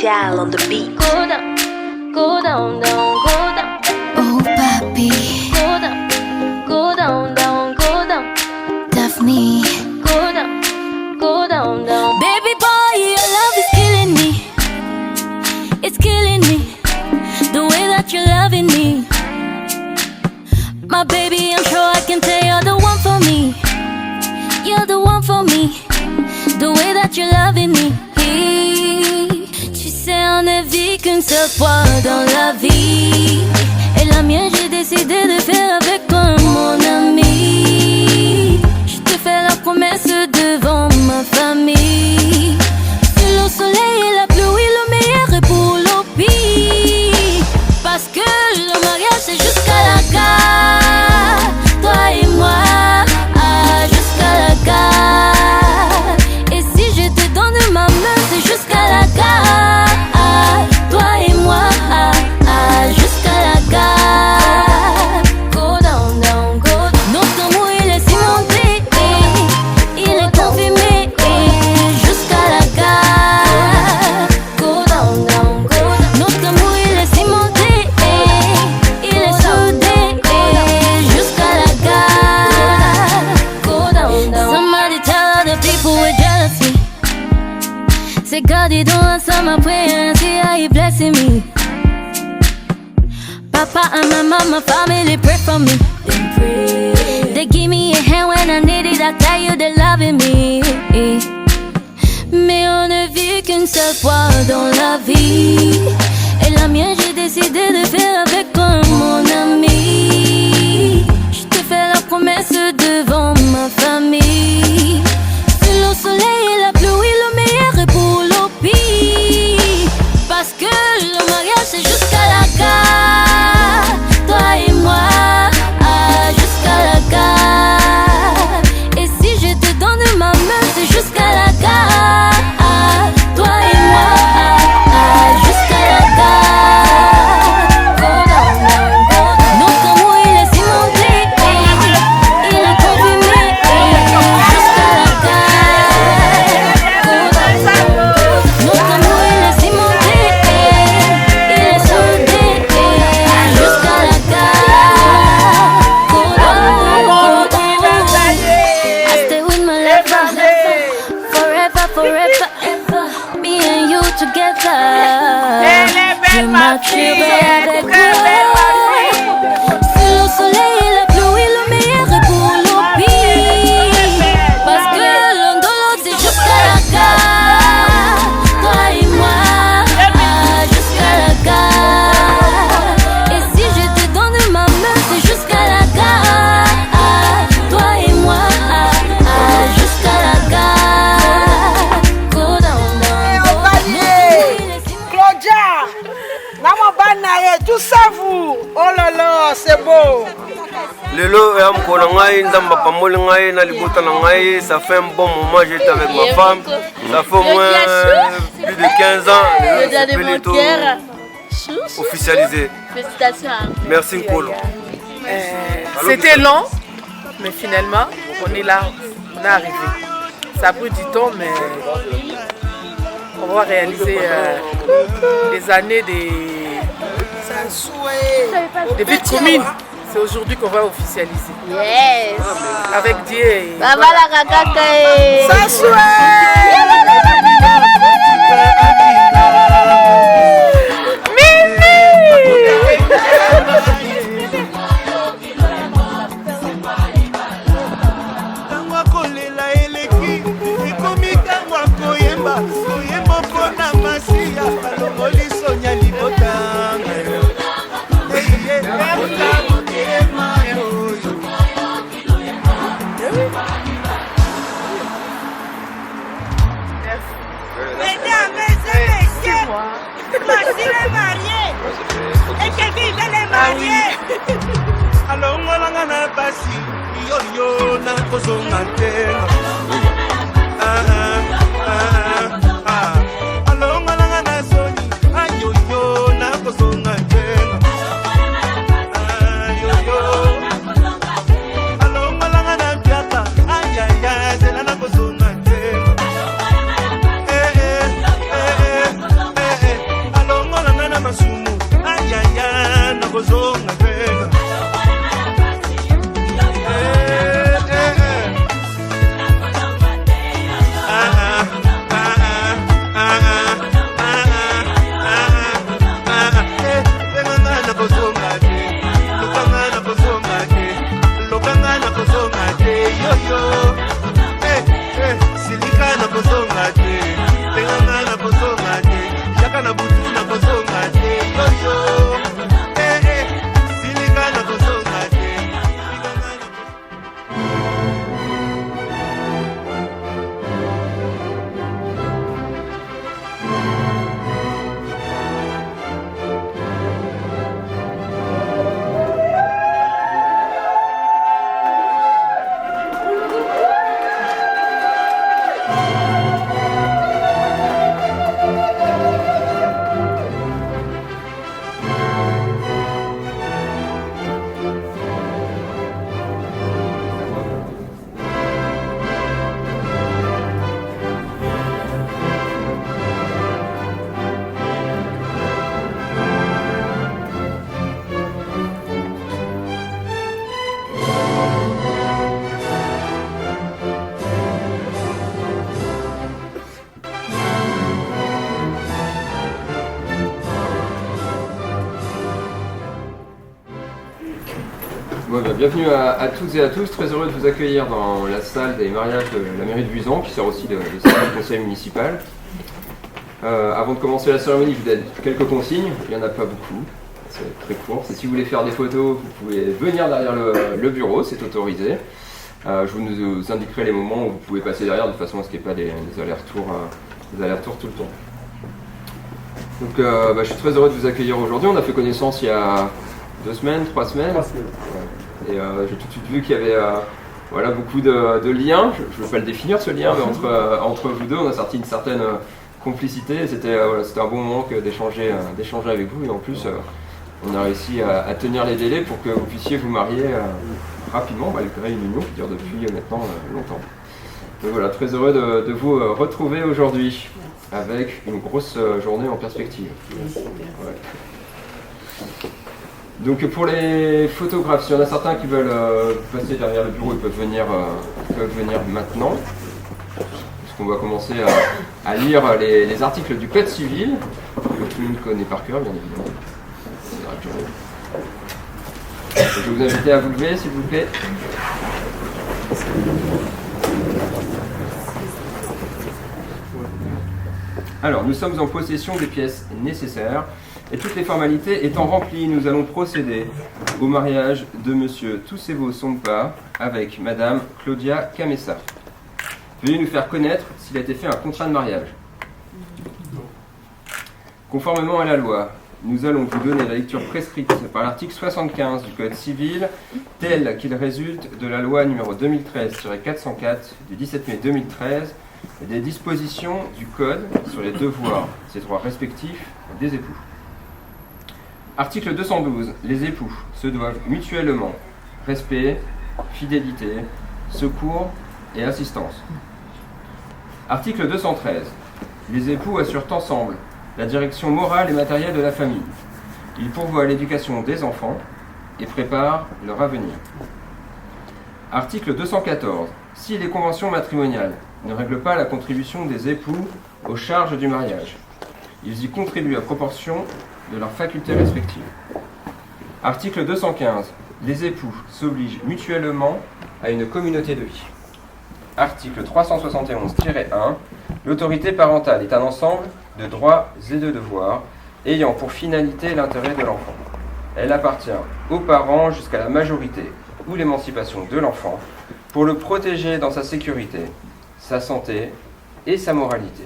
Jal on the beat. Go down, go down, down, go down. Oh, papi. Go down, go down, down, go down. Daphne. Go down, go down, down. Baby boy, your love is killing me. It's killing me. The way that you're loving me. My baby, I'm sure I can tell you're the one for me. You're the one for me. The way that you're loving me. Tu sais, on ne vit qu'une seule fois dans la vie. Et la mienne, j'ai décidé de faire avec toi, mon ami. Je te fais la promesse devant ma famille. Sous le soleil et la pluie, le meilleur est pour le pire. Parce que le mariage, c'est jusqu'à la gare. Toi et moi, jusqu'à la gare. Et si je te donne ma main, c'est jusqu'à la gare. Toi et moi, jusqu'à la gare. Go down, down, go down. Notre amour, il est cimenté, il est confirmé, jusqu'à la gare. Go down, down, go down. Notre amour, il est cimenté, il est soudé, jusqu'à la gare. Go down, down. Somebody tell other people we're jealousy. Say God, you don't answer my prayer and see how you blessing me. Papa and my mama, family pray for me. They give me a hand when I need it. I tell you they're loving me. Mais on ne vit qu'une seule fois dans la vie. Et la mienne, j'ai décidé de faire avec toi, mon ami. Je te fais la promesse devant ma famille. Sous le soleil et la pluie, le meilleur est pour le pire. Parce que le mariage, c'est jusqu'à la gare. Toi et moi, jusqu'à la gare. Et si je te donne ma main, c'est jusqu'à la gare. Toi et moi, jusqu'à la gare. Go down, down, go down. Notre amour, il est cimenté, il est confirmé, jusqu'à la gare. Go down, down, go down. Notre amour, il est cimenté, il est soudé, jusqu'à la gare. Go down, go down. I stay with my lover, forever, forever, ever. Me and you together. Je marcherai avec toi. Sous le soleil et la pluie, le meilleur est pour le pire. Parce que l'un de l'autre, c'est jusqu'à la gare. Toi et moi, jusqu'à la gare. Et si je te donne ma main, c'est jusqu'à la gare. Toi et moi, jusqu'à la gare. Go down, down, go down. Claudia, tout ça vous. Oh là là, c'est beau. Lelo yamko na ngai nzamba pamoli ngai na libota na ngai, ça fait un bon moment j'étais avec ma femme. Ça fait au moins plus de 15 ans. Officialisé. Félicitations. Merci Nkolo. C'était long, mais finalement, on est là, on est arrivé. Ça a pris du temps, mais on va réaliser les années des vies de commune. C'est aujourd'hui qu'on va officialiser. Yes. Avec Dieu. Et... Baba la kakaka. Alors on l'a na basi yo yo na kozonga tenga alors on l'a na soni ayo yo na kozonga tenga yo yo alors on l'a na piata aya ya zela na kozonga tenga Bon, bienvenue à toutes et à tous, très heureux de vous accueillir dans la salle des mariages de la mairie de Busan, qui sert aussi de salle du conseil municipal. Avant de commencer la cérémonie, je vous donne quelques consignes, il n'y en a pas beaucoup, c'est très court. Si vous voulez faire des photos, vous pouvez venir derrière le bureau, c'est autorisé. Je vous indiquerai les moments où vous pouvez passer derrière, de façon à ce qu'il n'y ait pas des allers-retours tout le temps. Donc je suis très heureux de vous accueillir aujourd'hui. On a fait connaissance il y a 3 semaines. Et j'ai tout de suite vu qu'il y avait beaucoup de liens. Je ne veux pas le définir ce lien, mais entre vous deux, on a sorti une certaine complicité. Et c'était un bon moment d'échanger avec vous. Et en plus, on a réussi à tenir les délais pour que vous puissiez vous marier rapidement, malgré une union qui dure depuis maintenant longtemps. Donc voilà, très heureux de vous retrouver aujourd'hui avec une grosse journée en perspective. Ouais. Donc pour les photographes, s'il y en a certains qui veulent passer derrière le bureau, ils peuvent venir maintenant. Parce qu'on va commencer à lire les articles du Code civil, que tout le monde connaît par cœur, bien évidemment. Je vais vous inviter à vous lever, s'il vous plaît. Alors, nous sommes en possession des pièces nécessaires et toutes les formalités étant remplies, nous allons procéder au mariage de Monsieur Tousevo Sompa avec Madame Claudia Camessa. Veuillez nous faire connaître s'il a été fait un contrat de mariage. Conformément à la loi, nous allons vous donner la lecture prescrite par l'article 75 du Code civil, tel qu'il résulte de la loi numéro 2013-404 du 17 mai 2013 et des dispositions du Code sur les devoirs et droits respectifs des époux. Article 212. Les époux se doivent mutuellement respect, fidélité, secours et assistance. Article 213. Les époux assurent ensemble la direction morale et matérielle de la famille. Ils pourvoient à l'éducation des enfants et préparent leur avenir. Article 214. Si les conventions matrimoniales ne règlent pas la contribution des époux aux charges du mariage, ils y contribuent à proportion de leurs facultés respectives. Article 215. Les époux s'obligent mutuellement à une communauté de vie. Article 371-1. L'autorité parentale est un ensemble de droits et de devoirs ayant pour finalité l'intérêt de l'enfant. Elle appartient aux parents jusqu'à la majorité ou l'émancipation de l'enfant pour le protéger dans sa sécurité, sa santé et sa moralité,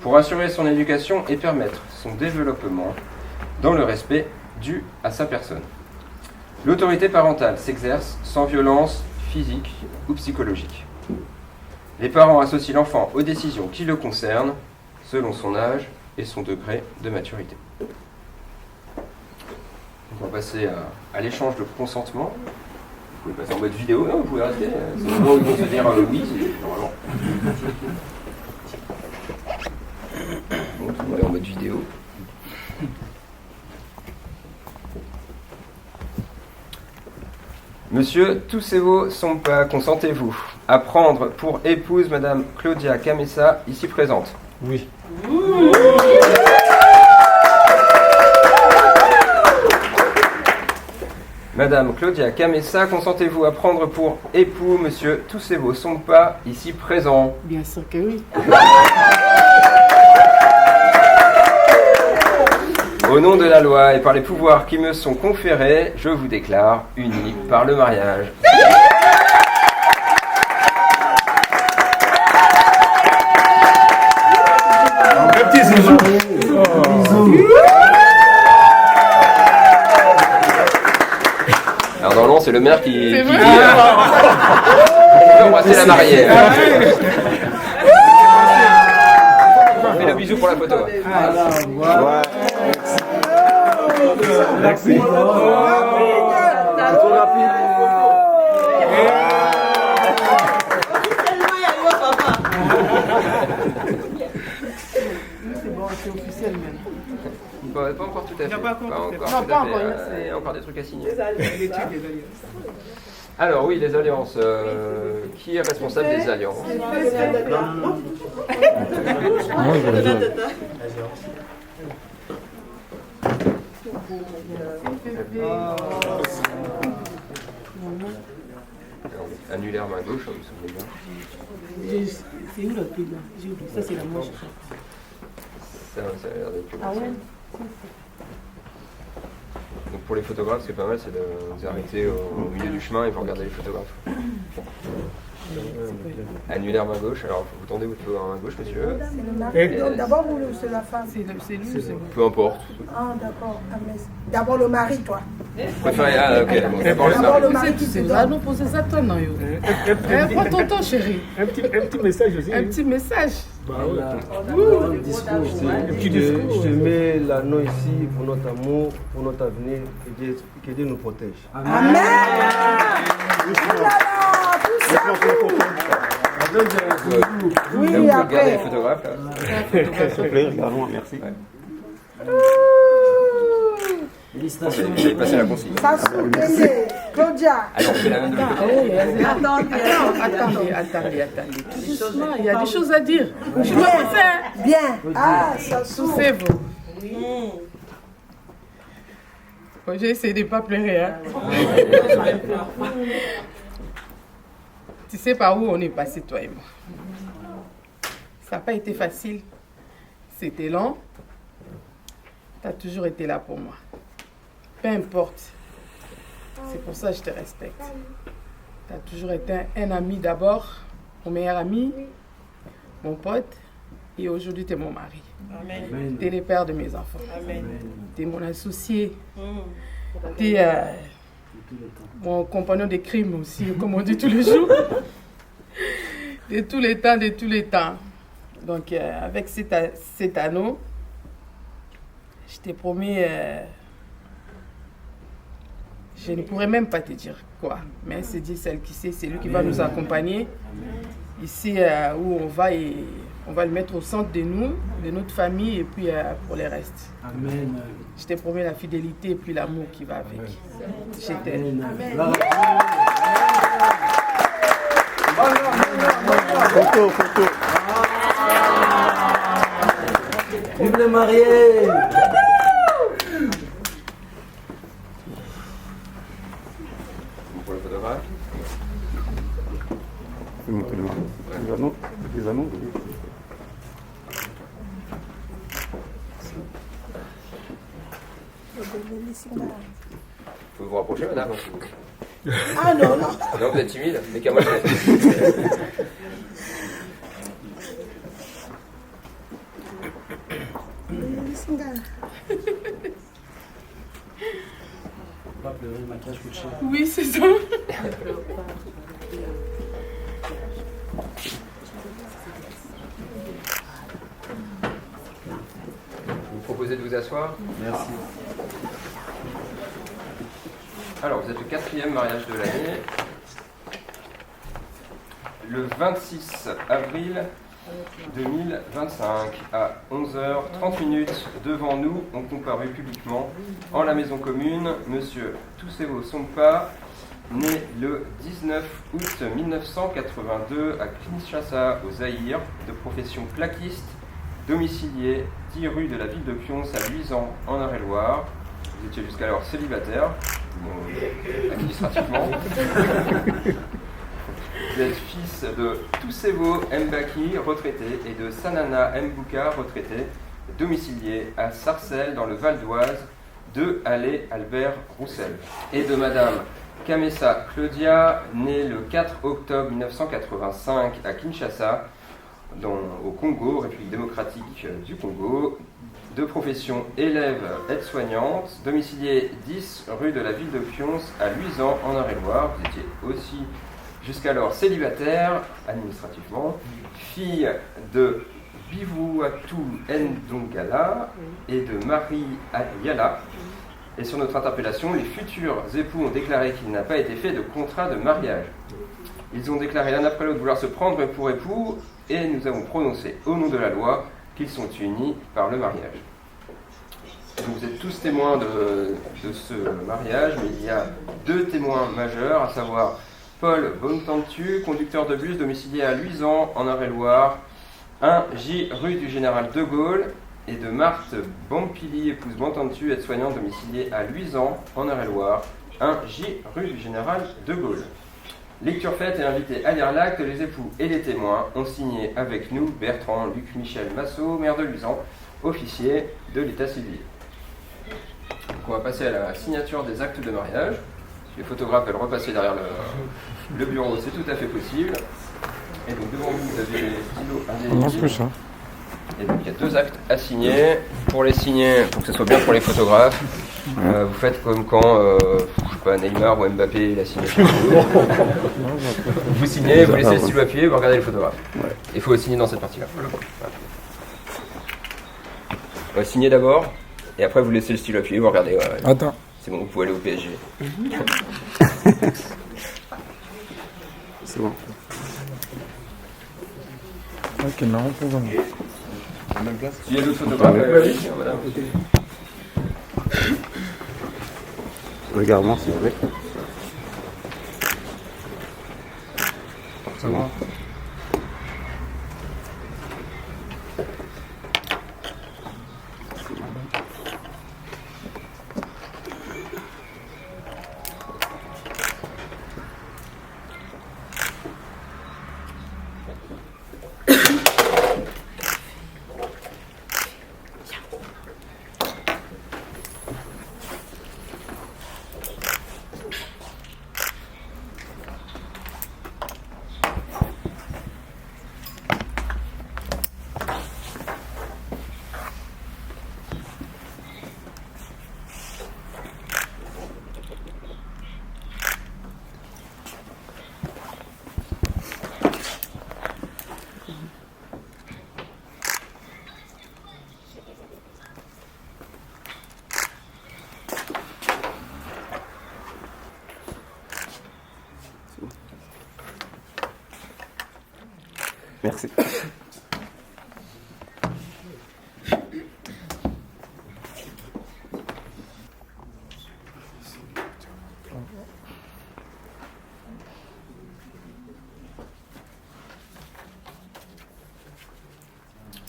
pour assurer son éducation et permettre son développement dans le respect dû à sa personne. L'autorité parentale s'exerce sans violence physique ou psychologique. Les parents associent l'enfant aux décisions qui le concernent selon son âge et son degré de maturité. Donc on va passer à l'échange de consentement. Vous pouvez passer en mode vidéo, non, vous pouvez rester. C'est le moment où ils vont se dire oui, normalement. Bon, tout le monde est en mode vidéo. Monsieur Tousevo Sompa, consentez-vous à prendre pour épouse Madame Claudia Camessa, ici présente? Oui. Madame Claudia Camessa, consentez-vous à prendre pour époux Monsieur Tousevo Sompa, ici présent? Bien sûr que oui. Au nom de la loi et par les pouvoirs qui me sont conférés, je vous déclare unis par le mariage. Alors normalement c'est le maire qui dit on peut embrasser la mariée. On fait le bisou pour la photo. Merci. C'est trop rapide. C'est bon, c'est officiel même. Pas encore tout à fait. Pas encore. Non, Pas tout à encore. fait. Il y a encore des trucs à signer. Les alliances. Alors oui, les alliances. Qui est responsable des alliances? Alors, annulaire main gauche, vous vous souvenez bien. C'est où le pile là? J'ai oublié. Ça, c'est la manche. Ça a l'air d'être Ah ouais? Donc pour les photographes, ce qui est pas mal, c'est de vous arrêter au milieu du chemin et vous regardez les photographes. Annulaire main gauche, alors vous tendez votre main gauche, monsieur. C'est le mari. Donc d'abord, vous, c'est la femme. C'est lui, c'est moi. Peu importe. Ah, d'accord. Ah, mais d'abord le mari, toi. Vous préférez, ah ok, bon, d'abord le D'abord mari. le mari qui te Ah donne. non, posez ça toi, non, yo. Prends ton temps, chérie. Un petit message aussi. Un petit message. Bah ouais. Un discours. Je te mets l'anneau ici pour notre amour, pour notre avenir, que Dieu nous protège. Amen. Oui, Là, vous pouvez après. regarder les photographes. Là. S'il te plaît, regarde-moi, merci. Félicitations. Vous avez passé la consigne. Ça soutient. Claudia. Alors, c'est la même de l'autre côté. Attendez. Tout doucement, il y a des choses à dire. Je me préfère. Bien. Ah, ça s'ouvre. C'est vous. Bon, j'ai essayé de ne pas pleurer. Hein. Tu sais par où on est passé, toi et moi. Ça n'a pas été facile. C'était long. Tu as toujours été là pour moi. Peu importe. C'est pour ça que je te respecte. Tu as toujours été un ami d'abord, mon meilleur ami, mon pote, et aujourd'hui tu es mon mari. Tu es le père de mes enfants. Tu es mon associé. Tu es mon compagnon de crime aussi, comme on dit tous les jours. De tous les temps. Donc avec cet anneau, je t'ai promis, je ne pourrais même pas te dire quoi, mais c'est Dieu seul qui sait, c'est lui qui va nous accompagner ici où on va et on va le mettre au centre de nous, de notre famille et puis pour le reste. Amen. Je t'ai promis la fidélité et puis l'amour qui va avec. Je t'aime. Photo. Vive les mariés! Pour le photographe. C'est mon téléphone. Les anneaux. Faut vous rapprocher, madame. Ah non. Non, vous êtes timide, mais qu'à moi. Pas pleurer, le maquillage coûte cher. Oui, c'est ça. Vous proposez de vous asseoir. Merci. Alors, vous êtes le 4e mariage de l'année. Le 26 avril 2025, à 11h30, devant nous, ont comparu publiquement, en la maison commune, Monsieur Toussebo Sompa, né le 19 août 1982 à Kinshasa, au Zaïre, de profession plaquiste, domicilié 10 rue de la ville de Pions à Luisan, en Eure-et-Loire. Vous étiez jusqu'alors célibataire, administrativement. Vous êtes fils de Toussebo Mbaki, retraité, et de Sanana Mbouka, retraité, domicilié à Sarcelles, dans le Val d'Oise, de Allée Albert Roussel. Et de Madame Kamessa Claudia, née le 4 octobre 1985 à Kinshasa, au Congo, République démocratique du Congo, de profession élève aide-soignante, domiciliée 10 rue de la ville de Pions à Luisan, en Eure-et-Loire. Vous étiez aussi jusqu'alors célibataire, administrativement, fille de Bivouatou Ndongala et de Marie Ayala. Et sur notre interpellation, les futurs époux ont déclaré qu'il n'a pas été fait de contrat de mariage. Ils ont déclaré l'un après l'autre vouloir se prendre pour époux, et nous avons prononcé au nom de la loi qu'ils sont unis par le mariage. Donc vous êtes tous témoins de ce mariage, mais il y a 2 témoins majeurs, à savoir Paul Bontentu, conducteur de bus domicilié à Luisan, en Eure-et-Loire, 1 J rue du Général de Gaulle, et de Marthe Bampili, épouse Bontentu, aide-soignante domiciliée à Luisan, en Eure-et-Loire, 1J, rue du Général de Gaulle. Lecture faite et invité à lire l'acte, les époux et les témoins ont signé avec nous Bertrand Luc Michel Massot, maire de Lusan, officier de l'état civil. Donc on va passer à la signature des actes de mariage. Si les photographes veulent repasser derrière le bureau, c'est tout à fait possible. Et donc devant vous, vous avez les stylos indélébiles. Et donc il y a 2 actes à signer. Pour les signer, pour que ce soit bien pour les photographes, vous faites comme quand, je sais pas, Neymar ou Mbappé l'a signé chez vous. Vous signez, vous laissez le stylo appuyé, vous regardez le photographe. Il faut signer dans cette partie-là. Voilà. On va signer d'abord, et après vous laissez le stylo appuyé, vous regardez. Attends. C'est bon, vous pouvez aller au PSG. C'est bon. Ok, marrant pour vous. Même place. S'il y a d'autres photographes, allez, madame. Regarde-moi s'il vous plaît. C'est bon. Merci.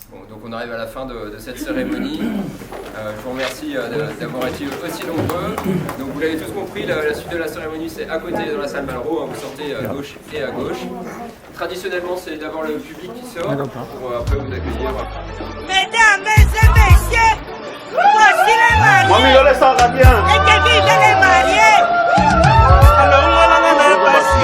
Bon, donc on arrive à la fin de cette cérémonie. Je vous remercie d'avoir été aussi nombreux. Donc vous l'avez tous compris, la suite de la cérémonie c'est à côté dans la salle Malraux, vous sortez à gauche et à gauche. Traditionnellement c'est d'abord le public qui sort pour après vous accueillir. Mesdames et messieurs, voici les mariés. Mami, yo le salga bien. Et que vive les mariés. Alors on a passé.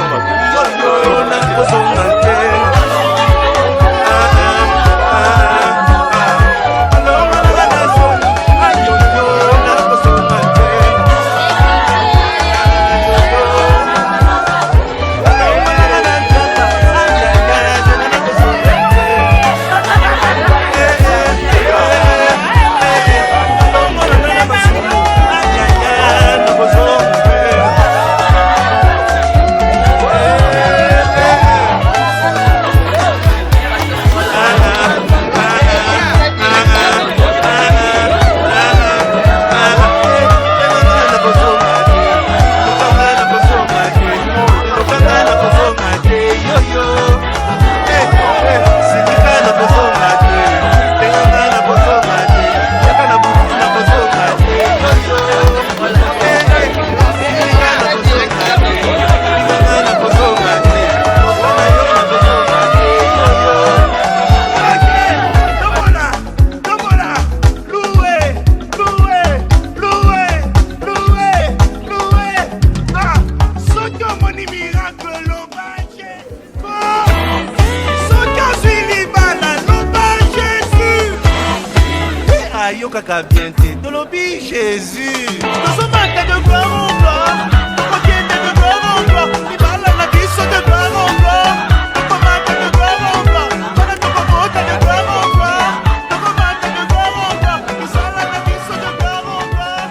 Kaka bien te Dolobi Jésus. Nous sommes en de gloire en gloire. Nous sommes de gloire en gloire. Il parle à la vie de gloire en gloire. Nous sommes de gloire en gloire. Nous sommes de gloire en gloire. Nous sommes de gloire en gloire. Nous sommes à la vie de gloire en gloire.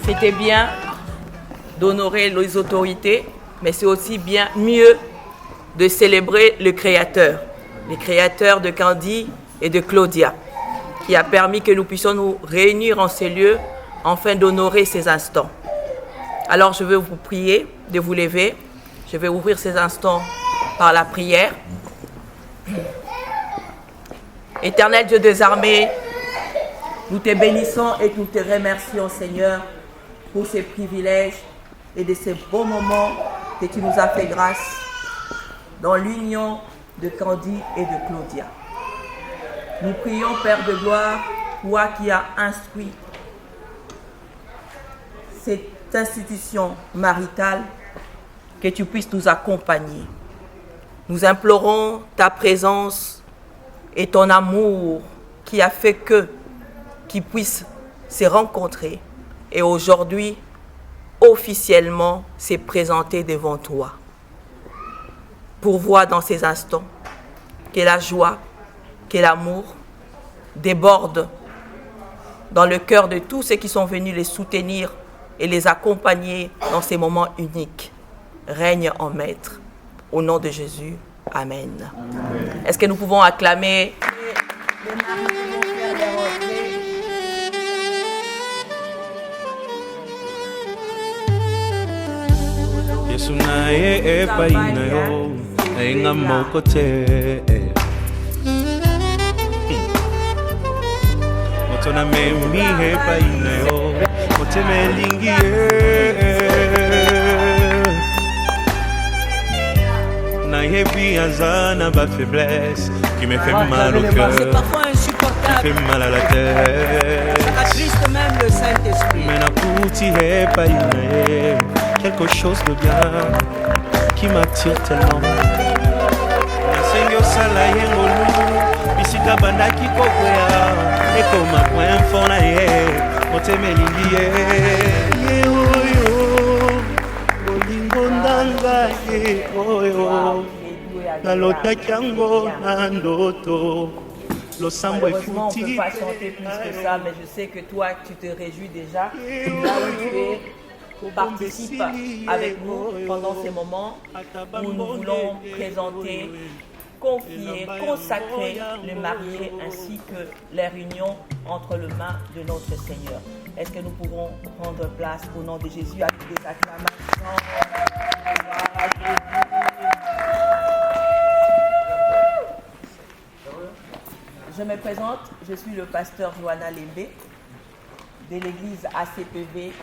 C'était bien d'honorer les autorités, mais c'est aussi bien mieux de célébrer le créateur de Candy et de Claudia, qui a permis que nous puissions nous réunir en ces lieux afin d'honorer ces instants. Alors je veux vous prier de vous lever. Je vais ouvrir ces instants par la prière. Éternel Dieu des armées, nous te bénissons et nous te remercions, Seigneur, pour ces privilèges et de ces beaux moments que tu nous as fait grâce dans l'union de Candy et de Claudia. Nous prions, Père de gloire, toi qui as instruit cette institution maritale, que tu puisses nous accompagner. Nous implorons ta présence et ton amour qui a fait qu'ils puissent se rencontrer et aujourd'hui officiellement se présenter devant toi. Pourvois dans ces instants que la joie, que l'amour déborde dans le cœur de tous ceux qui sont venus les soutenir et les accompagner dans ces moments uniques. Règne en maître. Au nom de Jésus. Amen. Amen. Est-ce que nous pouvons acclamer les maris qui vont faire des rentrées? Yesu naye epai na yo ainga moko te moto na memi epai na yo motema elingi nayebi aza na ba faiblesse qui me fait mal au cœur, c'est parfois insupportable, qui fait mal à la tête, ça attriste même le Saint-Esprit. Mais nakuti epai na ye quelque chose de bien qui m'attire tellement. Nasengi osala ye ngolu bisika bandaki kokwea ekoma point fort na ye motema elingi ye oyo bolingo ndanga ye oyo nalotaki yango na ndoto losambo Heureusement, on ne peut efuti. pas chanter plus que ça, mais je sais que toi, tu te réjouis déjà. Là où tu es, participe avec nous pendant ces moments où nous voulons présenter, confier, consacrer le marié ainsi que les réunions entre les mains de notre Seigneur. Est-ce que nous pouvons prendre place au nom de Jésus avec des acclamations? Je me présente, je suis le pasteur Johanna Lembe de l'église ACPV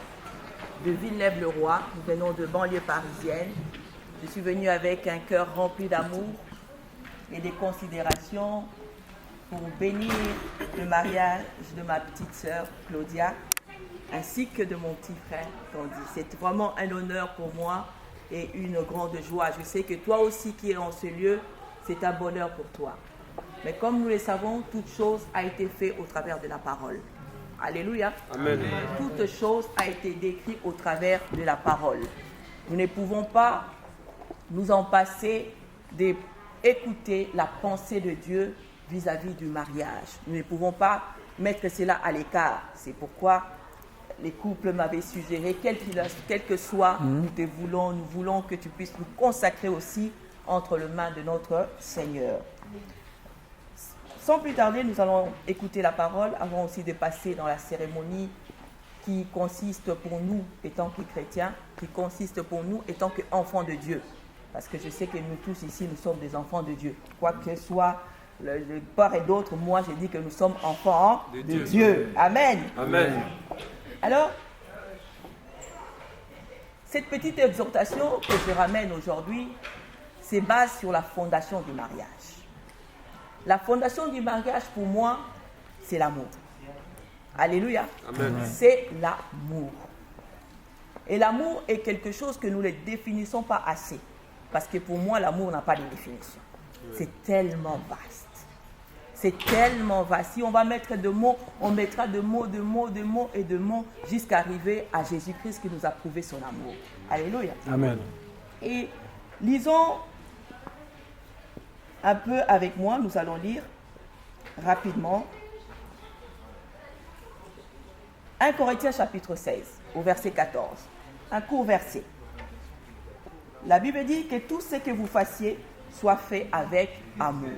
de Villeneuve-le-Roi. Nous venons de banlieue parisienne. Je suis venue avec un cœur rempli d'amour et de considération pour bénir le mariage de ma petite sœur Claudia ainsi que de mon petit frère Candy. C'est vraiment un honneur pour moi et une grande joie. Je sais que toi aussi qui es en ce lieu, c'est un bonheur pour toi. Mais comme nous le savons, toute chose a été faite au travers de la parole. Alléluia. Amen. Toute chose a été décrite au travers de la parole. Nous ne pouvons pas nous en passer d'écouter la pensée de Dieu vis-à-vis du mariage. Nous ne pouvons pas mettre cela à l'écart. C'est pourquoi les couples m'avaient suggéré, quel que soit, nous voulons que tu puisses nous consacrer aussi entre les mains de notre Seigneur. Sans plus tarder, nous allons écouter la parole avant aussi de passer dans la cérémonie qui consiste pour nous, étant que chrétiens, qui consiste pour nous, étant qu'enfants de Dieu. Parce que je sais que nous tous ici, nous sommes des enfants de Dieu. Quoi que soit de part et d'autre, moi, j'ai dit que nous sommes enfants de Dieu. Amen. Amen. Alors, cette petite exhortation que je ramène aujourd'hui se base sur la fondation du mariage. La fondation du mariage, pour moi, c'est l'amour. Alléluia. Amen. C'est l'amour. Et l'amour est quelque chose que nous ne définissons pas assez. Parce que pour moi, l'amour n'a pas de définition. C'est tellement vaste. C'est tellement vaste. Si on va mettre de mots, on mettra de mots, de mots, de mots et de mots jusqu'à arriver à Jésus-Christ qui nous a prouvé son amour. Alléluia. Amen. Et lisons un peu avec moi, nous allons lire rapidement 1 Corinthiens chapitre 16 au verset 14. Un court verset. La Bible dit que tout ce que vous fassiez soit fait avec amour.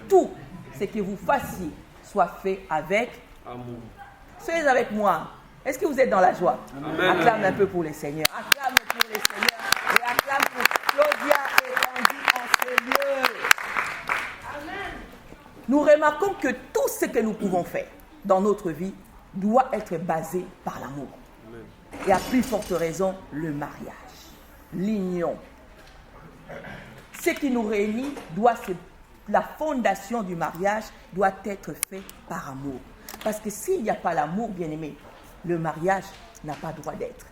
Tout ce que vous fassiez soit fait avec amour. Soyez avec moi. Est-ce que vous êtes dans la joie? Amen. Acclame un peu pour les seigneurs. Acclame pour les seigneurs. Et acclame pour Claudia et Candy en ce lieu. Nous remarquons que tout ce que nous pouvons faire dans notre vie doit être basé par l'amour. et à plus forte raison, le mariage, l'union. Ce qui nous réunit, la fondation du mariage doit être faite par amour. Parce que s'il n'y a pas l'amour, bien-aimé, le mariage n'a pas droit d'être.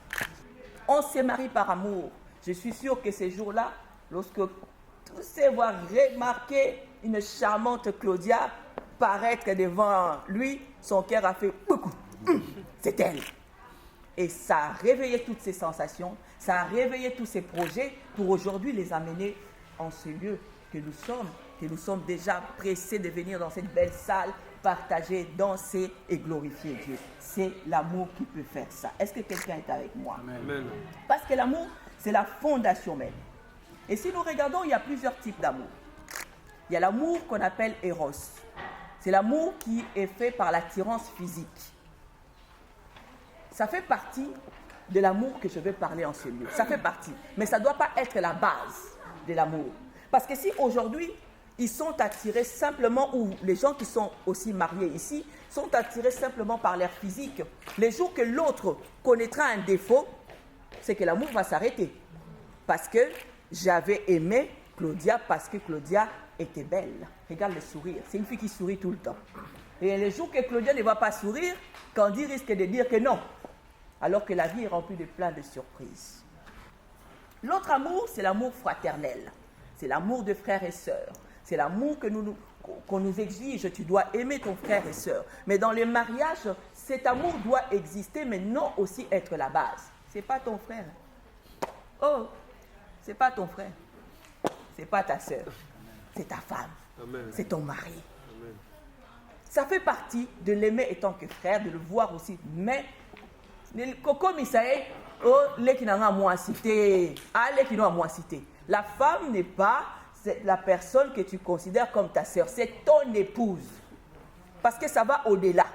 On se marie par amour. Je suis sûre que ces jours-là, lorsque tous ces voient remarquer une charmante Claudia paraître devant lui, son cœur a fait beaucoup. C'est elle. Et ça a réveillé toutes ces sensations, ça a réveillé tous ces projets pour aujourd'hui les amener en ce lieu que nous sommes déjà pressés de venir dans cette belle salle, partager, danser et glorifier Dieu. C'est l'amour qui peut faire ça. Est-ce que quelqu'un est avec moi? Amen. Parce que l'amour, c'est la fondation même. Et si nous regardons, il y a plusieurs types d'amour. Il y a l'amour qu'on appelle Eros. C'est l'amour qui est fait par l'attirance physique. Ça fait partie de l'amour que je vais parler en ce lieu. Ça fait partie. Mais ça ne doit pas être la base de l'amour. Parce que si aujourd'hui, ils sont attirés simplement, ou les gens qui sont aussi mariés ici, sont attirés simplement par l'air physique, les jours que l'autre connaîtra un défaut, c'est que l'amour va s'arrêter. Parce que j'avais aimé Claudia parce que Claudia était belle. Regarde le sourire. C'est une fille qui sourit tout le temps. Et les jours que Claudia ne va pas sourire, Candy risque de dire que non. Alors que la vie est remplie de plein de surprises. L'autre amour, c'est l'amour fraternel. C'est l'amour de frères et sœurs. C'est l'amour qu'on nous exige. Tu dois aimer ton frère et sœur. Mais dans les mariages, cet amour doit exister, mais non aussi être la base. Ce n'est pas ton frère. Oh, ce n'est pas ton frère. Ce n'est pas ta sœur. C'est ta femme. Amen. C'est ton mari. Amen. Ça fait partie de l'aimer étant que frère, de le voir aussi. Mais, comme il sait, oh, les qui n'ont pas moins cité. Ah, les qui n'ont pas moins cité. La femme n'est pas la personne que tu considères comme ta sœur. C'est ton épouse. Parce que ça va au-delà.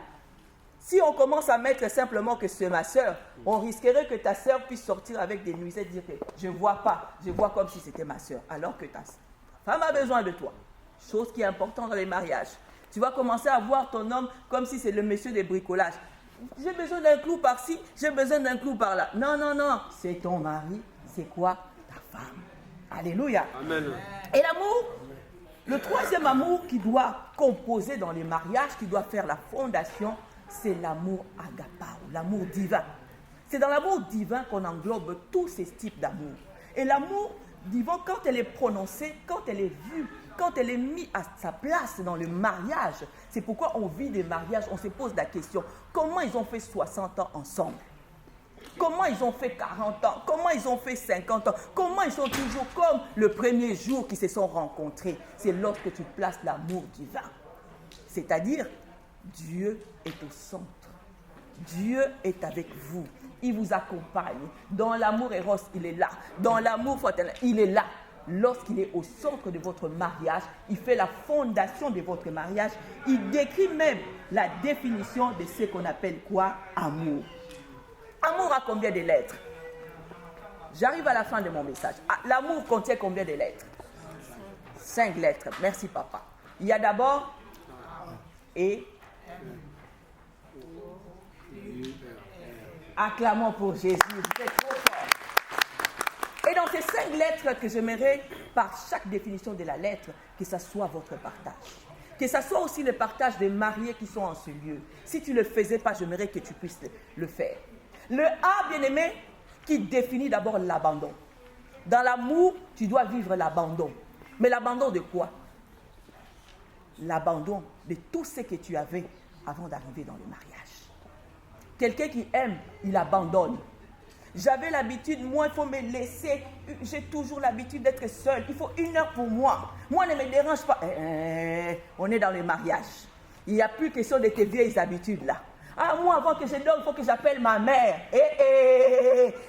Si on commence à mettre simplement que c'est ma sœur, on risquerait que ta sœur puisse sortir avec des nuisettes et dire que je ne vois pas, je vois comme si c'était ma sœur. Alors que ta femme a besoin de toi. Chose qui est importante dans les mariages. Tu vas commencer à voir ton homme comme si c'est le monsieur des bricolages. J'ai besoin d'un clou par-ci, j'ai besoin d'un clou par-là. Non, non, non. C'est ton mari, c'est quoi? Ta femme. Alléluia. Amen. Et l'amour, le troisième amour qui doit composer dans les mariages, qui doit faire la fondation, c'est l'amour agapao, l'amour divin. C'est dans l'amour divin qu'on englobe tous ces types d'amour. Et l'amour divin, quand elle est prononcée, quand elle est vue, quand elle est mise à sa place dans le mariage, c'est pourquoi on vit des mariages, on se pose la question, comment ils ont fait 60 ans ensemble? Comment ils ont fait 40 ans? Comment ils ont fait 50 ans? Comment ils sont toujours comme le premier jour qu'ils se sont rencontrés? C'est lorsque tu places l'amour divin. C'est-à-dire, Dieu est au centre. Dieu est avec vous. Il vous accompagne. Dans l'amour Eros, il est là. Dans l'amour fraternel, il est là. Lorsqu'il est au centre de votre mariage, il fait la fondation de votre mariage. Il décrit même la définition de ce qu'on appelle quoi? Amour. Amour a combien de lettres? J'arrive à la fin de mon message. L'amour contient combien de lettres? 5 lettres. Merci papa. Il y a d'abord et acclamons pour Jésus. Vous êtes trop fort. Et dans ces 5 lettres que j'aimerais, par chaque définition de la lettre, que ce soit votre partage. Que ce soit aussi le partage des mariés qui sont en ce lieu. Si tu ne le faisais pas, j'aimerais que tu puisses le faire. Le A, bien-aimé, qui définit d'abord l'abandon. Dans l'amour, tu dois vivre l'abandon. Mais l'abandon de quoi? L'abandon de tout ce que tu avais avant d'arriver dans le mariage. Quelqu'un qui aime, il abandonne. J'avais l'habitude, moi, il faut me laisser. J'ai toujours l'habitude d'être seul. Il faut 1 heure pour moi. Moi, ne me dérange pas. On est dans le mariage. Il n'y a plus question de tes vieilles habitudes là. Ah, moi, avant que je dorme, il faut que j'appelle ma mère.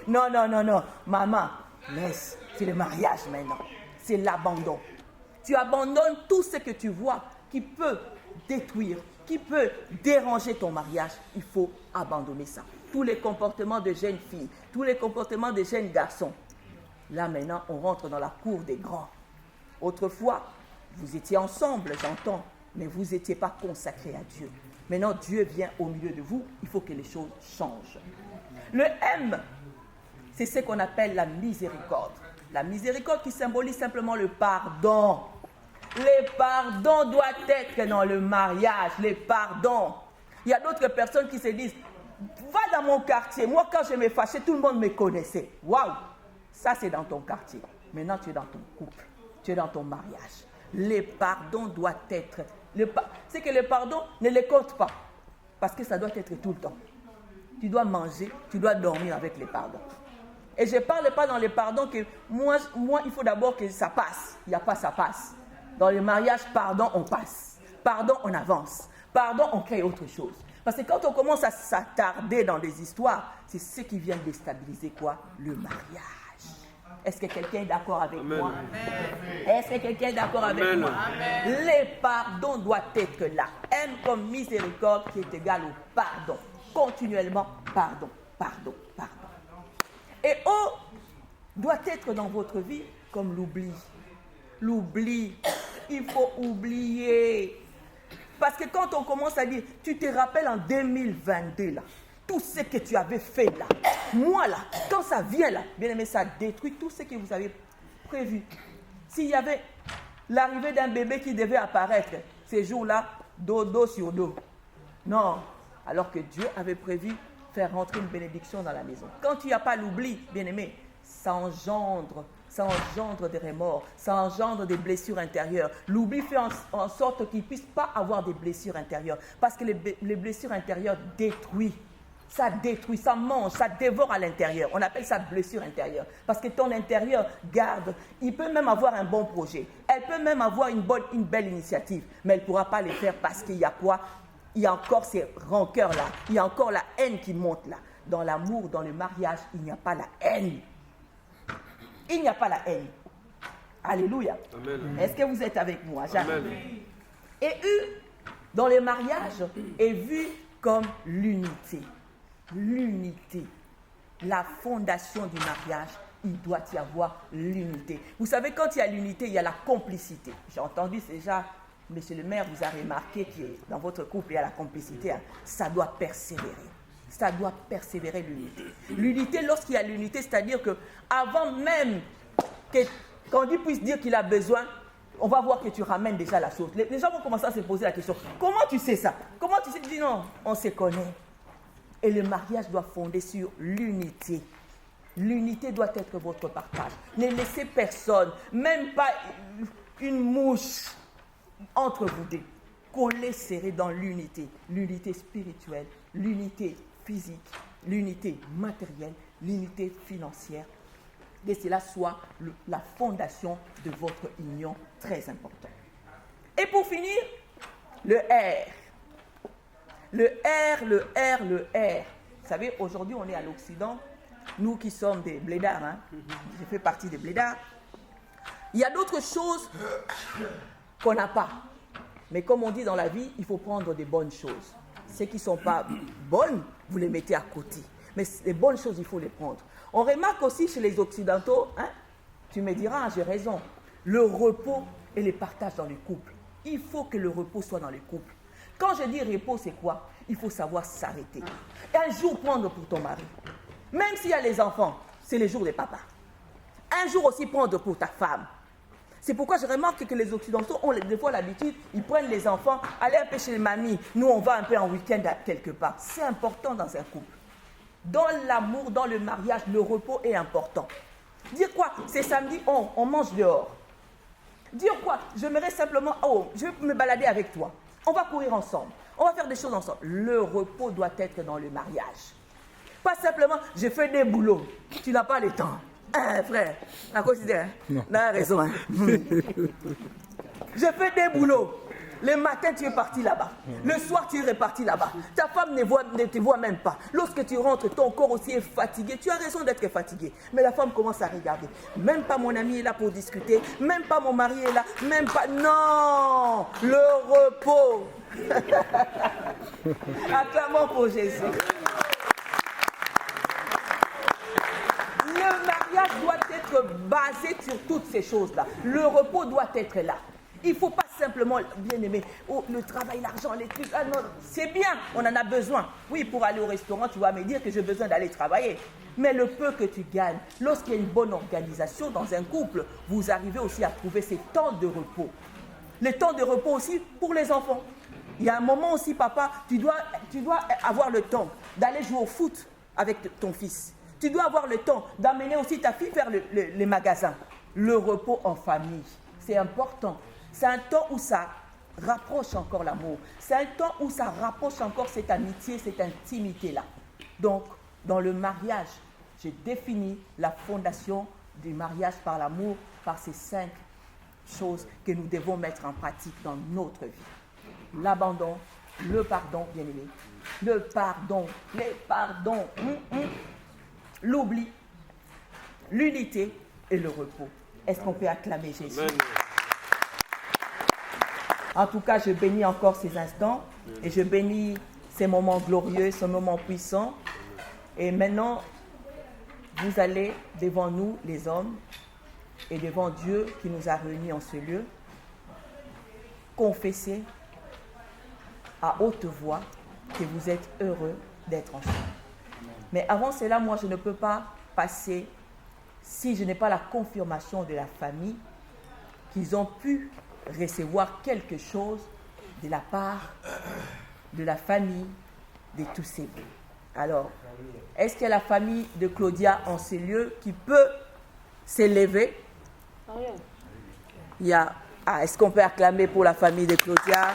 Non, non, non, non. Maman, laisse. C'est le mariage maintenant. C'est l'abandon. Tu abandonnes tout ce que tu vois qui peut détruire, qui peut déranger ton mariage. Il faut abandonner ça. Tous les comportements de jeunes filles, tous les comportements de jeunes garçons. Là, maintenant, on rentre dans la cour des grands. Autrefois, vous étiez ensemble, j'entends, mais vous n'étiez pas consacrés à Dieu. Maintenant, Dieu vient au milieu de vous, il faut que les choses changent. Le M, c'est ce qu'on appelle la miséricorde. La miséricorde qui symbolise simplement le pardon. Les pardons doivent être dans le mariage, les pardons. Il y a d'autres personnes qui se disent, va dans mon quartier, moi quand je me fâchais, tout le monde me connaissait. Waouh, ça c'est dans ton quartier. Maintenant tu es dans ton couple, tu es dans ton mariage. Les pardons doivent être... C'est que le pardon ne les compte pas, parce que ça doit être tout le temps. Tu dois manger, tu dois dormir avec les pardons. Et je ne parle pas dans les pardons que moi, il faut d'abord que ça passe. Il n'y a pas ça passe. Dans le mariage, pardon, on passe. Pardon, on avance. Pardon, on crée autre chose. Parce que quand on commence à s'attarder dans des histoires, c'est ce qui vient déstabiliser quoi? Le mariage. Est-ce que quelqu'un est d'accord avec moi? Est-ce que quelqu'un est d'accord avec moi? Les pardons doivent être là. M comme miséricorde qui est égal au pardon. Continuellement, pardon, pardon, pardon. Et O doit être dans votre vie comme l'oubli. L'oubli. Il faut oublier. Parce que quand on commence à dire, tu te rappelles en 2022 là, tout ce que tu avais fait là, moi là, quand ça vient là, bien aimé, ça détruit tout ce que vous avez prévu. S'il y avait l'arrivée d'un bébé qui devait apparaître, ces jours-là, dos sur dos. Non, alors que Dieu avait prévu faire rentrer une bénédiction dans la maison. Quand il n'y a pas l'oubli, bien aimé, ça engendre des remords, ça engendre des blessures intérieures. L'oubli fait en sorte qu'il ne puisse pas avoir des blessures intérieures. Parce que les blessures intérieures détruisent. Ça détruit, ça mange, ça dévore à l'intérieur. On appelle ça blessure intérieure. Parce que ton intérieur garde. Il peut même avoir un bon projet. Elle peut même avoir une belle initiative. Mais elle ne pourra pas le faire parce qu'il y a quoi? Il y a encore ces rancœurs-là. Il y a encore la haine qui monte là. Dans l'amour, dans le mariage, il n'y a pas la haine. Il n'y a pas la haine. Alléluia. Amen. Est-ce que vous êtes avec moi? Amen. Et U, dans le mariage, est vu comme l'unité. L'unité. La fondation du mariage, il doit y avoir l'unité. Vous savez, quand il y a l'unité, il y a la complicité. J'ai entendu déjà, monsieur le maire vous a remarqué que dans votre couple, il y a la complicité. Hein. Ça doit persévérer. Ça doit persévérer l'unité. L'unité, lorsqu'il y a l'unité, c'est-à-dire que avant même qu'on puisse dire qu'il a besoin, on va voir que tu ramènes déjà la chose. Les gens vont commencer à se poser la question, comment tu sais ça? Comment tu sais? Tu dis non, on se connaît. Et le mariage doit fonder sur l'unité. L'unité doit être votre partage. Ne laissez personne, même pas une mouche entre vous deux. Collez serré dans l'unité. L'unité spirituelle, l'unité physique, l'unité matérielle, l'unité financière. Que cela soit la fondation de votre union très importante. Et pour finir, le R. Le R. Vous savez, aujourd'hui, on est à l'Occident. Nous qui sommes des blédards, hein, je fais partie des blédards. Il y a d'autres choses qu'on n'a pas. Mais comme on dit dans la vie, il faut prendre des bonnes choses. Ceux qui ne sont pas bonnes, vous les mettez à côté. Mais les bonnes choses, il faut les prendre. On remarque aussi chez les Occidentaux, hein, tu me diras, j'ai raison, le repos et les partages dans les couples. Il faut que le repos soit dans les couples. Quand je dis repos, c'est quoi? Il faut savoir s'arrêter. Et un jour prendre pour ton mari. Même s'il y a les enfants, c'est le jour des papas. Un jour aussi prendre pour ta femme. C'est pourquoi je remarque que les Occidentaux ont des fois l'habitude, ils prennent les enfants, aller un peu chez les mamies. Nous, on va un peu en week-end quelque part. C'est important dans un couple. Dans l'amour, dans le mariage, le repos est important. Dire quoi? C'est samedi, on mange dehors. Dire quoi? J'aimerais simplement, je vais me balader avec toi. On va courir ensemble. On va faire des choses ensemble. Le repos doit être dans le mariage. Pas simplement, je fais des boulots. Tu n'as pas le temps. Hein, frère, la considère. Non. T'as raison. Hein. Je fais des boulots. Le matin, tu es parti là-bas. Le soir, tu es reparti là-bas. Ta femme ne te voit même pas. Lorsque tu rentres, ton corps aussi est fatigué. Tu as raison d'être fatigué. Mais la femme commence à regarder. Même pas mon ami est là pour discuter. Même pas mon mari est là. Même pas... Non! Le repos. Acclamons pour Jésus. Le mariage doit être basé sur toutes ces choses-là. Le repos doit être là. Il ne faut pas simplement, bien aimé, oh, le travail, l'argent, les trucs, ah non, c'est bien, on en a besoin. Oui, pour aller au restaurant, tu vas me dire que j'ai besoin d'aller travailler. Mais le peu que tu gagnes, lorsqu'il y a une bonne organisation dans un couple, vous arrivez aussi à trouver ces temps de repos. Les temps de repos aussi pour les enfants. Il y a un moment aussi, papa, tu dois avoir le temps d'aller jouer au foot avec ton fils. Tu dois avoir le temps d'amener aussi ta fille faire les magasins. Le repos en famille, c'est important. C'est un temps où ça rapproche encore l'amour. C'est un temps où ça rapproche encore cette amitié, cette intimité-là. Donc, dans le mariage, j'ai défini la fondation du mariage par l'amour, par ces 5 choses que nous devons mettre en pratique dans notre vie. L'abandon, le pardon, bien aimé. Le pardon, les pardons, l'oubli, l'unité et le repos. Est-ce qu'on peut acclamer Jésus? En tout cas, je bénis encore ces instants et je bénis ces moments glorieux, ces moments puissants. Et maintenant, vous allez devant nous, les hommes, et devant Dieu qui nous a réunis en ce lieu, confesser à haute voix que vous êtes heureux d'être ensemble. Mais avant cela, moi, je ne peux pas passer si je n'ai pas la confirmation de la famille qu'ils ont pu recevoir quelque chose de la part de la famille de tous ces lieux. Alors, est-ce qu'il y a la famille de Claudia en ces lieux qui peut s'élever? Il y a... est-ce qu'on peut acclamer pour la famille de Claudia?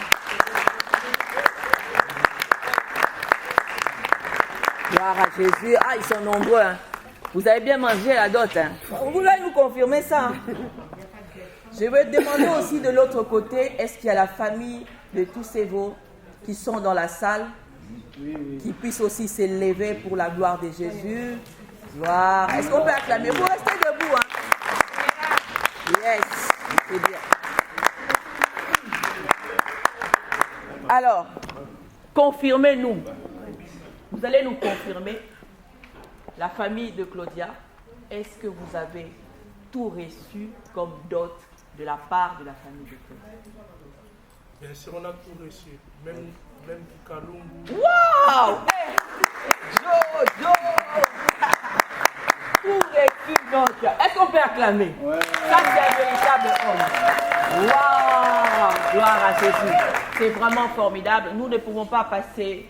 Gloire à Jésus. Ah, ils sont nombreux. Hein. Vous avez bien mangé la dot. Hein. Vous voulez nous confirmer ça? Hein? Je vais demander aussi de l'autre côté, est-ce qu'il y a la famille de tous ces veaux qui sont dans la salle, qui puissent aussi s'élever pour la gloire de Jésus? Gloire. Est-ce qu'on peut acclamer? Vous restez debout. Hein? Yes, c'est bien. Alors, confirmez-nous. Vous allez nous confirmer, la famille de Claudia, est-ce que vous avez tout reçu comme dot de la part de la famille de Claudia? Bien sûr, on a tout reçu, même Kikalungu. Waouh! Jojo! Tout reçu donc. Est-ce qu'on peut acclamer? Ouais. Ça, c'est un véritable homme. Waouh! Gloire à Jésus. C'est vraiment formidable. Nous ne pouvons pas passer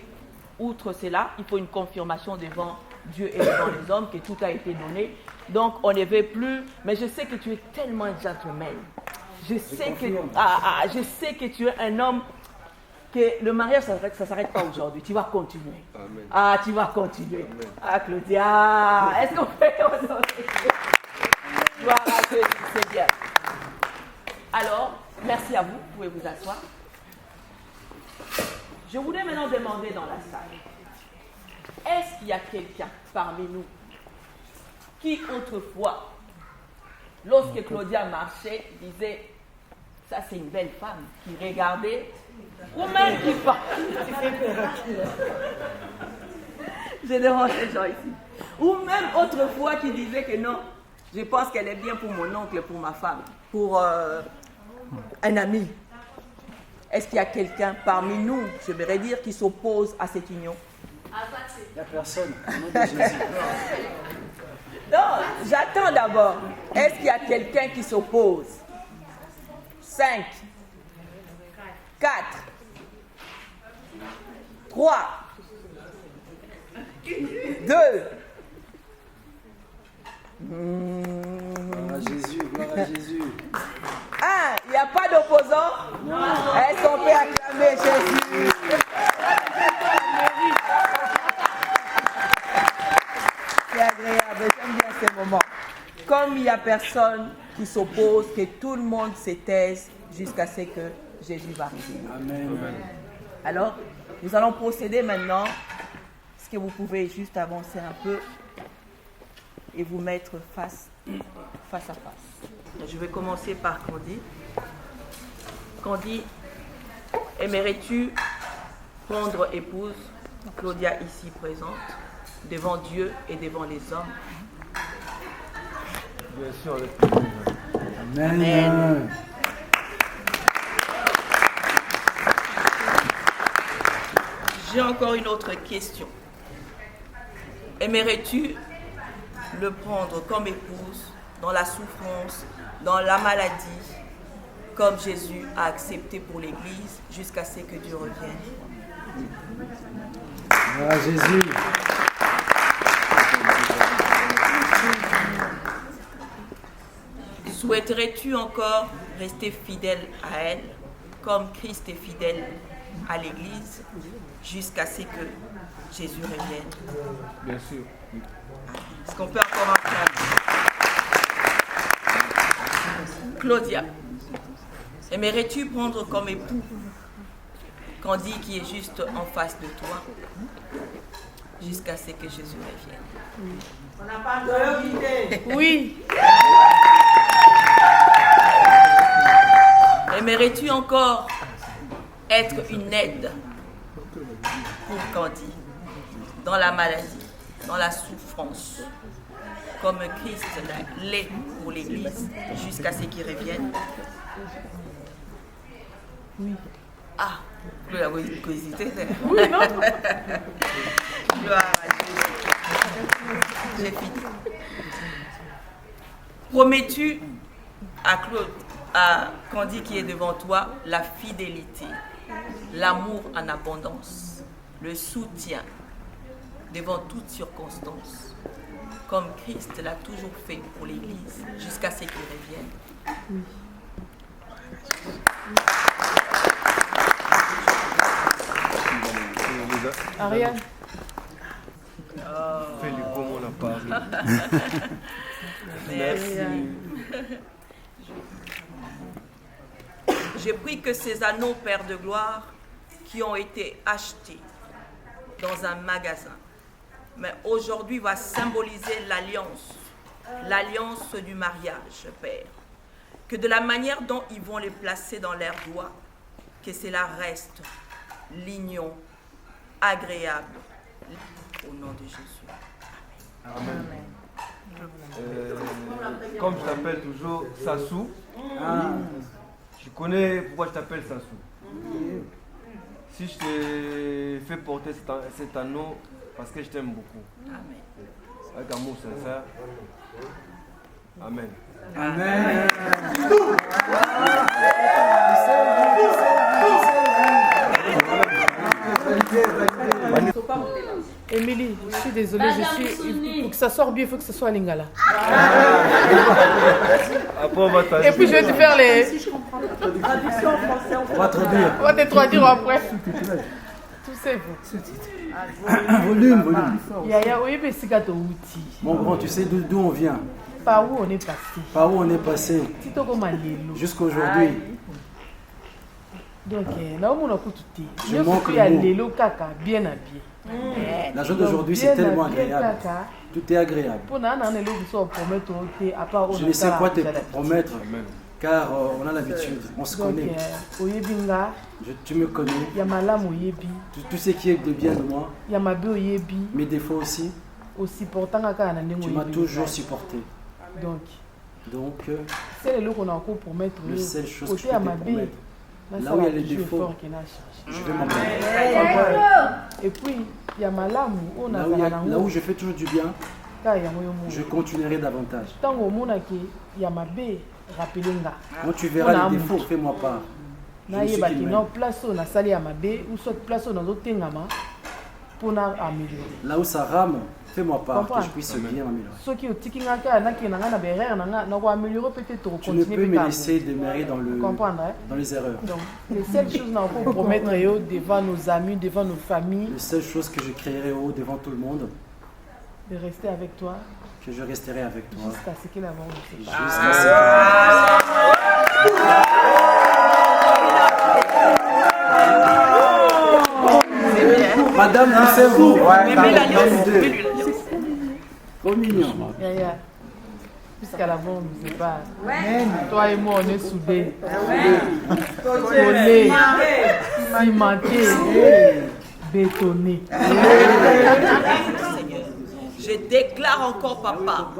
outre cela. Il faut une confirmation devant Dieu et devant les hommes que tout a été donné. Donc, on ne veut plus. Mais je sais que tu es tellement gentleman. Je sais que tu es un homme que le mariage, ça ne s'arrête pas aujourd'hui. Tu vas continuer. Amen. Ah, tu vas continuer. Amen. Ah, Claudia, est-ce qu'on fait Gloire à Dieu, c'est bien. Alors, merci à vous. Vous pouvez vous asseoir. Je voulais maintenant demander dans la salle, est-ce qu'il y a quelqu'un parmi nous qui autrefois, lorsque Claudia marchait, disait, ça c'est une belle femme, qui regardait, ou même qui parlait. Je dérange les gens ici. Ou même autrefois qui disait que non, je pense qu'elle est bien pour mon oncle, pour ma femme, pour un ami. Est-ce qu'il y a quelqu'un parmi nous, je voudrais dire, qui s'oppose à cette union? Il n'y a personne. Au nom de Jésus. Non, j'attends d'abord. Est-ce qu'il y a quelqu'un qui s'oppose? 5, 4, 3, 2. Gloire à Jésus, gloire à Jésus. 1, il n'y a pas d'opposant? Est-ce qu'on peut acclamer Jésus? C'est agréable, j'aime bien ces moments. Comme il n'y a personne qui s'oppose, que tout le monde se taise jusqu'à ce que Jésus va arriver. Amen. Alors, nous allons procéder maintenant. Est-ce que vous pouvez juste avancer un peu et vous mettre face à face? Je vais commencer par Candy. Candy, aimerais-tu prendre épouse Claudia ici présente, devant Dieu et devant les hommes? Bien sûr, avec plaisir. Amen. J'ai encore une autre question. Aimerais-tu le prendre comme épouse dans la souffrance, dans la maladie, comme Jésus a accepté pour l'Église jusqu'à ce que Dieu revienne? Ah, Jésus. Souhaiterais-tu encore rester fidèle à elle, comme Christ est fidèle à l'Église, jusqu'à ce que Jésus revienne? Bien sûr. Est-ce qu'on peut encore entendre? Claudia, aimerais-tu prendre comme époux Candy qui est juste en face de toi, jusqu'à ce que Jésus revienne? On n'a pas encore d'idée. Oui. Aimerais-tu encore être une aide pour Candy dans la maladie, dans la souffrance, comme Christ l'est pour l'Église, jusqu'à ce qu'il revienne? Oui. Ah, vous avez hésité. Oui, non. Gloire à Dieu. J'ai fini. Promets-tu à Claude, à Candy qui est devant toi, la fidélité, l'amour en abondance, le soutien devant toutes circonstances, comme Christ l'a toujours fait pour l'Église, jusqu'à ce qu'il revienne? Oui. Ariane. Fais le bon, on a parlé. Merci. Je prie que ces anneaux, Père de gloire, qui ont été achetés dans un magasin, mais aujourd'hui va symboliser l'alliance du mariage, Père. Que de la manière dont ils vont les placer dans leurs doigts, que cela reste l'union agréable au nom de Jésus. Amen. Comme je t'appelle toujours Sassou, je connais pourquoi je t'appelle Sassou. Si je t'ai fait porter cet anneau, parce que je t'aime beaucoup. Amen. Avec amour sincère. Amen. Amen. Émilie, je suis désolée, pour que ça sorte bien, il faut que ce soit à Lingala. Et puis je vais te faire les... On va traduire. On va te traduire après. Tout c'est vous. Volume. Yaya, oui, mais c'est gâteau outil. Mon grand, tu sais d'où on vient? Par où on est passé? Par où on est passé? Jusqu'aujourd'hui. Donc, là où on a tout dit. Je manque le mot. Lélo caca, bien habillé. La journée d'aujourd'hui, c'est tellement agréable. Tout est agréable. Je ne sais quoi te promettre, car on a l'habitude, on se connaît. Tu me connais. Tout ce qui est de bien de moi, mes défauts aussi, tu m'as toujours supporté. Donc, c'est le seule chose que je peux te promettre. Là où il y a les défauts, je vais m'en Et puis, il y a là où je fais toujours du bien, je continuerai davantage. Quand tu verras les défauts, fais-moi part. Je ne suis qu'une main. Là où ça rame, fais-moi part, que je puisse bien m'améliorer. Tu ne peux me laisser demeurer dans les erreurs. Donc, les seules choses qu'on promettre devant nos amis, devant nos familles, les seules choses que je créerai devant tout le monde, de rester avec toi, que je resterai avec toi jusqu'à ce que la mort nous sépare. Jusqu'à ce que... Madame, poussez-vous. Trop mignon. Jusqu'à la mort nous sépare. Toi et moi, on est soudés. Collés, cimentés, bétonnés. Je déclare encore, papa,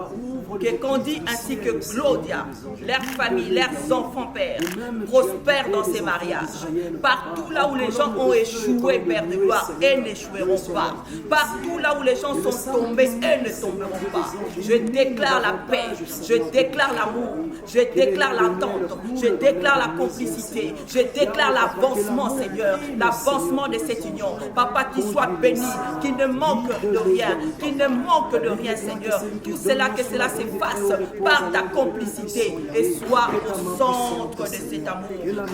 que Candy ainsi que Claudia, leurs familles, leurs enfants, Père, prospèrent dans ces mariages. Partout là où les gens ont échoué, Père de gloire, et n'échoueront pas. Partout là où les gens sont tombés, et ne tomberont pas. Je déclare la paix, je déclare l'amour, je déclare l'entente, je déclare la complicité, je déclare l'avancement, Seigneur, l'avancement de cette union. Papa, qu'il soit béni, qu'il ne manque de rien, qu'il ne manque de rien, Seigneur. Tout cela, que cela s'efface par ta complicité et soit au centre de cet amour.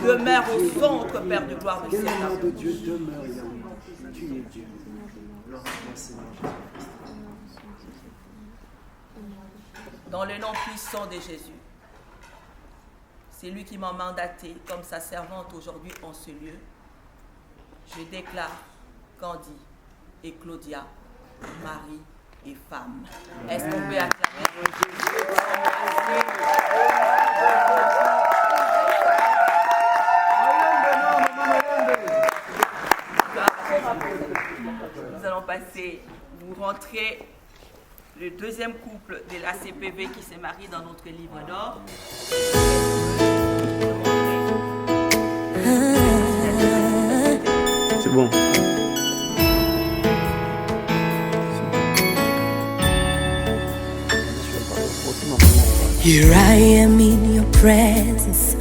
Demeure au centre, Père de gloire, de cet amour. Dieu demeure, tu es Dieu. Dans le nom puissant de Jésus, c'est lui qui m'a mandaté comme sa servante aujourd'hui en ce lieu. Je déclare Candy et Claudia, mari et femme. Est-ce qu'on peut acclamer? Nous allons passer, vous rentrez le deuxième couple de la CPV qui s'est marié dans notre livre d'or. C'est bon. Here I am in your presence.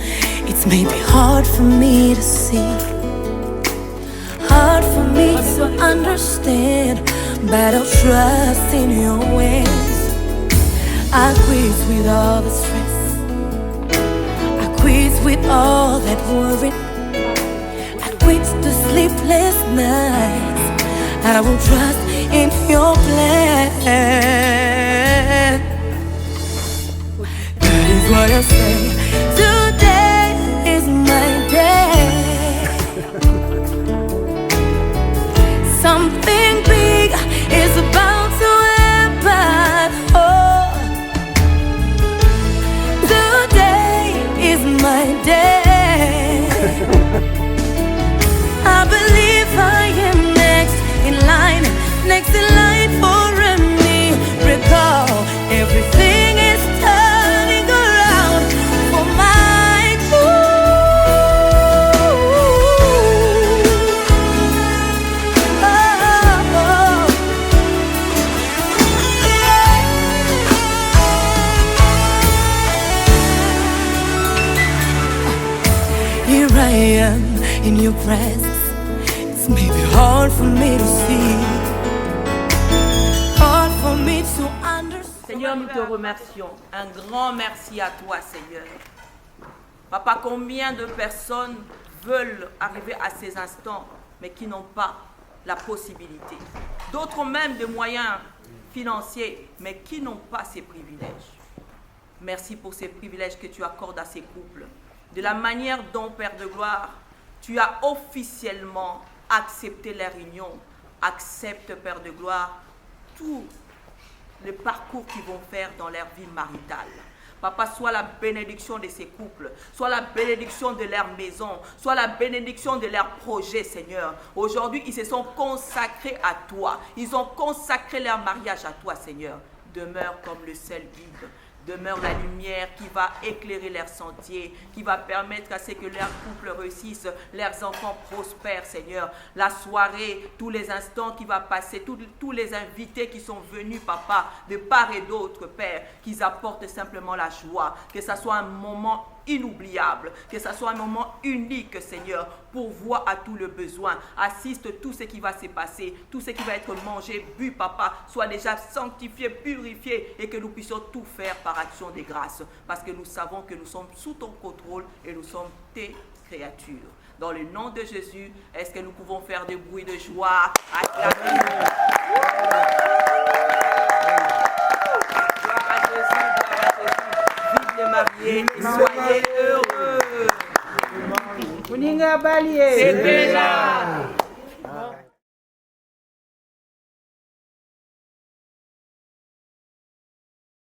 It's maybe hard for me to see, hard for me to understand, but I'll trust in your ways. I quit with all the stress, I quit with all that worry, I quit the sleepless nights. I will trust in your plan. That is what I say. Today is my day. Something big is about to happen. Oh, today is my day. I believe I am next in line for a miracle. Everything is turning around for my good. Oh, here I am in your presence. It's maybe hard for me to see, hard for me to understand. Seigneur, nous te remercions. Un grand merci à toi, Seigneur. Papa, combien de personnes veulent arriver à ces instants, mais qui n'ont pas la possibilité. D'autres ont même des moyens financiers, mais qui n'ont pas ces privilèges. Merci pour ces privilèges que tu accordes à ces couples. De la manière dont, Père de gloire, tu as officiellement accepté leur union. Accepte, Père de gloire, tout le parcours qu'ils vont faire dans leur vie maritale. Papa, soit la bénédiction de ces couples, soit la bénédiction de leur maison, soit la bénédiction de leur projet, Seigneur. Aujourd'hui, ils se sont consacrés à toi. Ils ont consacré leur mariage à toi, Seigneur. Demeure comme le seul guide. Demeure la lumière qui va éclairer leurs sentiers, qui va permettre à ce que leurs couples réussissent, leurs enfants prospèrent, Seigneur. La soirée, tous les instants qui va passer, tous les invités qui sont venus, Papa, de part et d'autre, Père, qu'ils apportent simplement la joie, que ce soit un moment inoubliable, que ce soit un moment unique, Seigneur, pourvois à tout le besoin, assiste tout ce qui va se passer, tout ce qui va être mangé, bu, Papa, soit déjà sanctifié, purifié, et que nous puissions tout faire par action de grâce, parce que nous savons que nous sommes sous ton contrôle et nous sommes tes créatures. Dans le nom de Jésus, est-ce que nous pouvons faire des bruits de joie? Acclamez. Gloire à Jésus, gloire à Jésus. Vive les mariés et soyez heureux. Kuninga Balié. C'est déjà.